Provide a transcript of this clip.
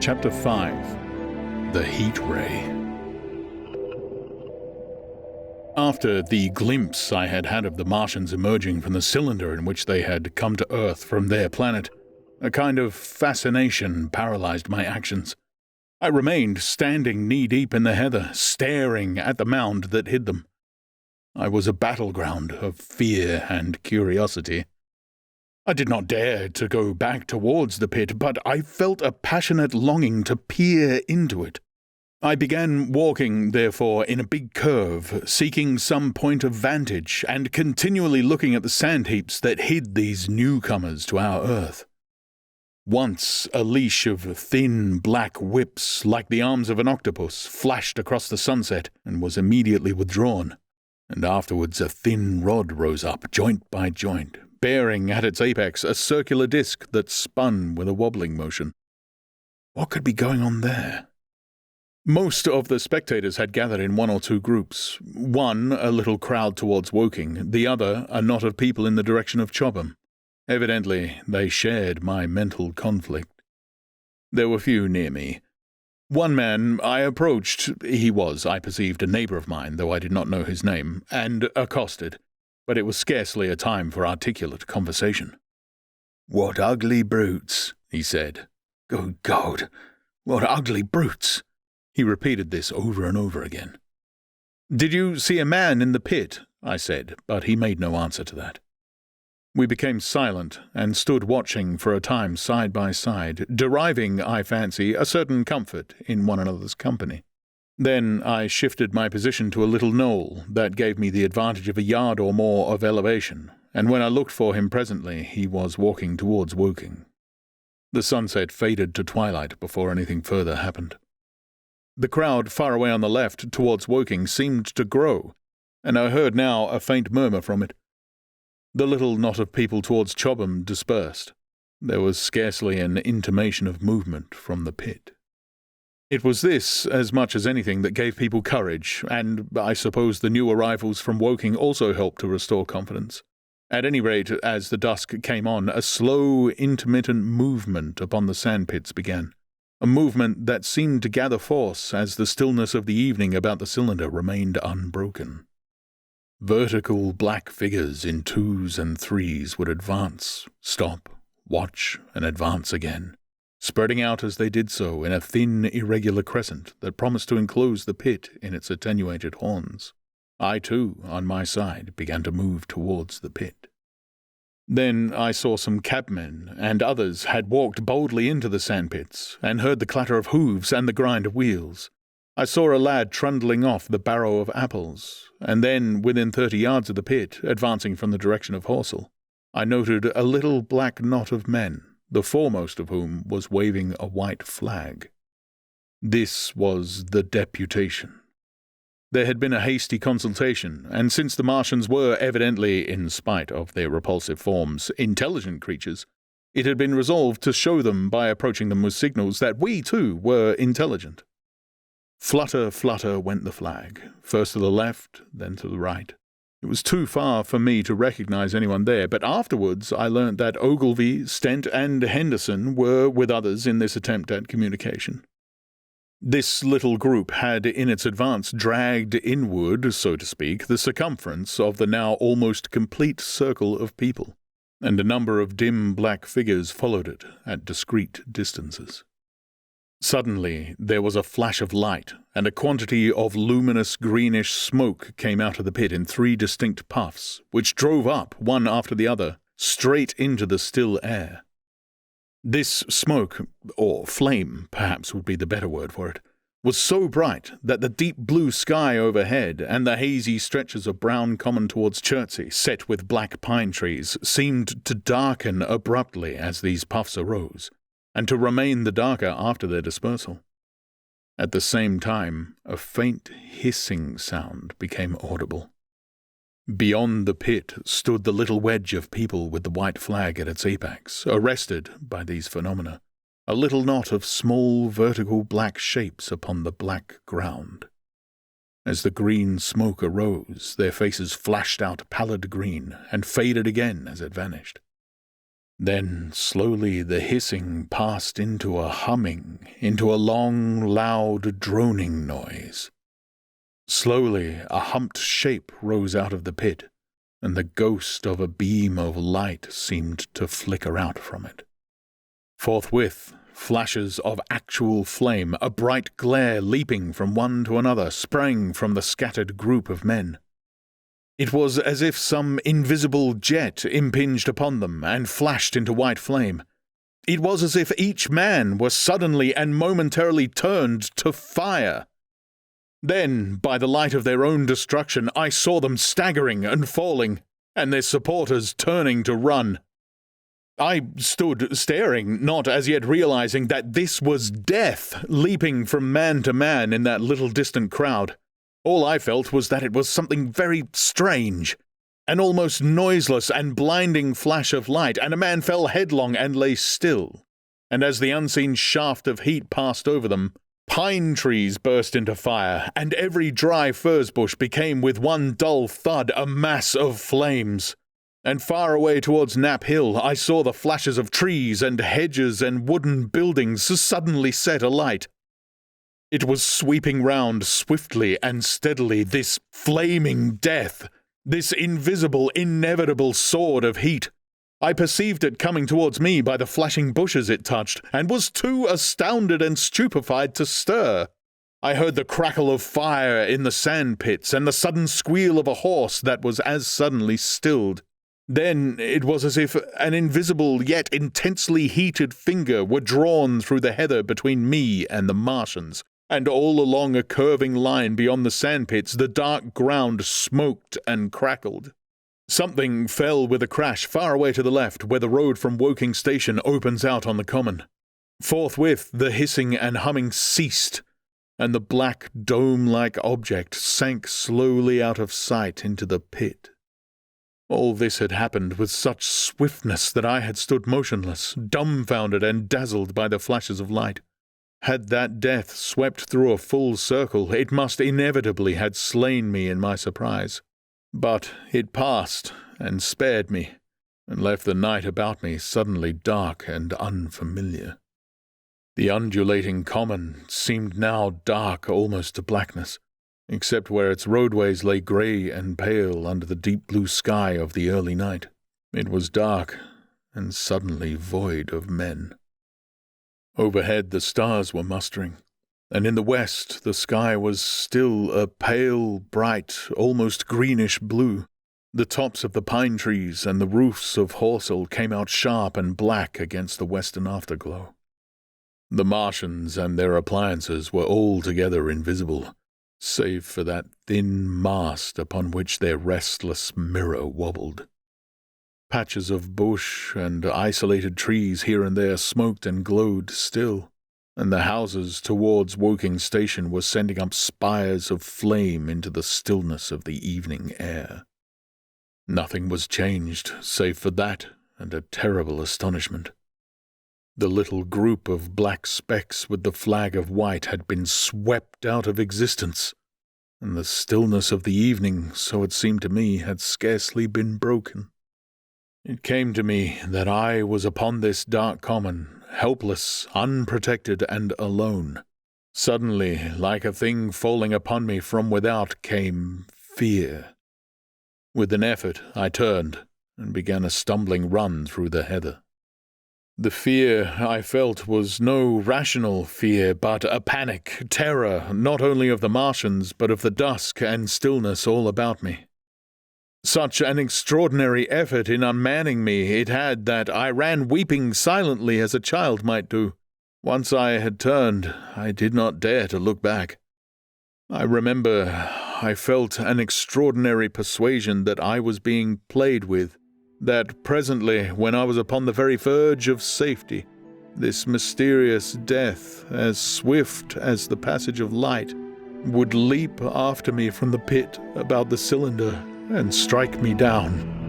Chapter 5. The Heat Ray. After the glimpse I had had of the Martians emerging from the cylinder in which they had come to Earth from their planet, a kind of fascination paralyzed my actions. I remained standing knee-deep in the heather, staring at the mound that hid them. I was a battleground of fear and curiosity. I did not dare to go back towards the pit, but I felt a passionate longing to peer into it. I began walking, therefore, in a big curve, seeking some point of vantage, and continually looking at the sand heaps that hid these newcomers to our Earth. Once a leash of thin black whips, like the arms of an octopus, flashed across the sunset and was immediately withdrawn, and afterwards a thin rod rose up, joint by joint, bearing at its apex a circular disc that spun with a wobbling motion. What could be going on there? Most of the spectators had gathered in one or two groups, one a little crowd towards Woking, the other a knot of people in the direction of Chobham. Evidently, they shared my mental conflict. There were few near me. One man I approached, he was, I perceived, a neighbour of mine, though I did not know his name, and accosted, but it was scarcely a time for articulate conversation. "What ugly brutes," he said. "Good God, what ugly brutes!" He repeated this over and over again. "Did you see a man in the pit?" I said, but he made no answer to that. We became silent and stood watching for a time side by side, deriving, I fancy, a certain comfort in one another's company. Then I shifted my position to a little knoll that gave me the advantage of a yard or more of elevation, and when I looked for him presently, he was walking towards Woking. The sunset faded to twilight before anything further happened. The crowd far away on the left towards Woking seemed to grow, and I heard now a faint murmur from it. The little knot of people towards Chobham dispersed. There was scarcely an intimation of movement from the pit. It was this, as much as anything, that gave people courage, and I suppose the new arrivals from Woking also helped to restore confidence. At any rate, as the dusk came on, a slow, intermittent movement upon the sandpits began, a movement that seemed to gather force as the stillness of the evening about the cylinder remained unbroken. Vertical black figures in twos and threes would advance, stop, watch, and advance again, spreading out as they did so in a thin, irregular crescent that promised to enclose the pit in its attenuated horns. I, too, on my side, began to move towards the pit. Then I saw some cabmen, and others had walked boldly into the sandpits, and heard the clatter of hooves and the grind of wheels. I saw a lad trundling off the barrow of apples, and then, within 30 yards of the pit, advancing from the direction of Horsell, I noted a little black knot of men, the foremost of whom was waving a white flag. This was the deputation. There had been a hasty consultation, and since the Martians were evidently, in spite of their repulsive forms, intelligent creatures, it had been resolved to show them by approaching them with signals that we, too, were intelligent. Flutter, flutter went the flag, first to the left, then to the right. It was too far for me to recognize anyone there, but afterwards I learnt that Ogilvy, Stent, and Henderson were with others in this attempt at communication. This little group had in its advance dragged inward, so to speak, the circumference of the now almost complete circle of people, and a number of dim black figures followed it at discreet distances. Suddenly there was a flash of light, and a quantity of luminous greenish smoke came out of the pit in 3 distinct puffs, which drove up, one after the other, straight into the still air. This smoke, or flame, perhaps would be the better word for it, was so bright that the deep blue sky overhead and the hazy stretches of brown common towards Chertsey, set with black pine trees, seemed to darken abruptly as these puffs arose, and to remain the darker after their dispersal. At the same time, a faint hissing sound became audible. Beyond the pit stood the little wedge of people with the white flag at its apex, arrested by these phenomena, a little knot of small vertical black shapes upon the black ground. As the green smoke arose, their faces flashed out pallid green and faded again as it vanished. Then slowly the hissing passed into a humming, into a long, loud, droning noise. Slowly a humped shape rose out of the pit, and the ghost of a beam of light seemed to flicker out from it. Forthwith, flashes of actual flame, a bright glare leaping from one to another, sprang from the scattered group of men. It was as if some invisible jet impinged upon them and flashed into white flame. It was as if each man were suddenly and momentarily turned to fire. Then, by the light of their own destruction, I saw them staggering and falling, and their supporters turning to run. I stood staring, not as yet realizing that this was death leaping from man to man in that little distant crowd. All I felt was that it was something very strange, an almost noiseless and blinding flash of light, and a man fell headlong and lay still. And as the unseen shaft of heat passed over them, pine trees burst into fire, and every dry furze bush became with one dull thud a mass of flames. And far away towards Knapp Hill I saw the flashes of trees and hedges and wooden buildings suddenly set alight. It was sweeping round swiftly and steadily, this flaming death, this invisible, inevitable sword of heat. I perceived it coming towards me by the flashing bushes it touched, and was too astounded and stupefied to stir. I heard the crackle of fire in the sand pits, and the sudden squeal of a horse that was as suddenly stilled. Then it was as if an invisible yet intensely heated finger were drawn through the heather between me and the Martians, and all along a curving line beyond the sandpits the dark ground smoked and crackled. Something fell with a crash far away to the left, where the road from Woking Station opens out on the common. Forthwith the hissing and humming ceased, and the black dome-like object sank slowly out of sight into the pit. All this had happened with such swiftness that I had stood motionless, dumbfounded and dazzled by the flashes of light. Had that death swept through a full circle, it must inevitably have slain me in my surprise. But it passed and spared me, and left the night about me suddenly dark and unfamiliar. The undulating common seemed now dark almost to blackness, except where its roadways lay grey and pale under the deep blue sky of the early night. It was dark and suddenly void of men. Overhead the stars were mustering, and in the west the sky was still a pale, bright, almost greenish blue. The tops of the pine trees and the roofs of Horsell came out sharp and black against the western afterglow. The Martians and their appliances were altogether invisible, save for that thin mast upon which their restless mirror wobbled. Patches of bush and isolated trees here and there smoked and glowed still, and the houses towards Woking Station were sending up spires of flame into the stillness of the evening air. Nothing was changed save for that and a terrible astonishment. The little group of black specks with the flag of white had been swept out of existence, and the stillness of the evening, so it seemed to me, had scarcely been broken. It came to me that I was upon this dark common, helpless, unprotected, and alone. Suddenly, like a thing falling upon me from without, came fear. With an effort, I turned and began a stumbling run through the heather. The fear I felt was no rational fear, but a panic, terror, not only of the Martians, but of the dusk and stillness all about me. Such an extraordinary effort in unmanning me it had that I ran weeping silently as a child might do. Once I had turned, I did not dare to look back. I remember I felt an extraordinary persuasion that I was being played with, that presently, when I was upon the very verge of safety, this mysterious death, as swift as the passage of light, would leap after me from the pit about the cylinder and strike me down.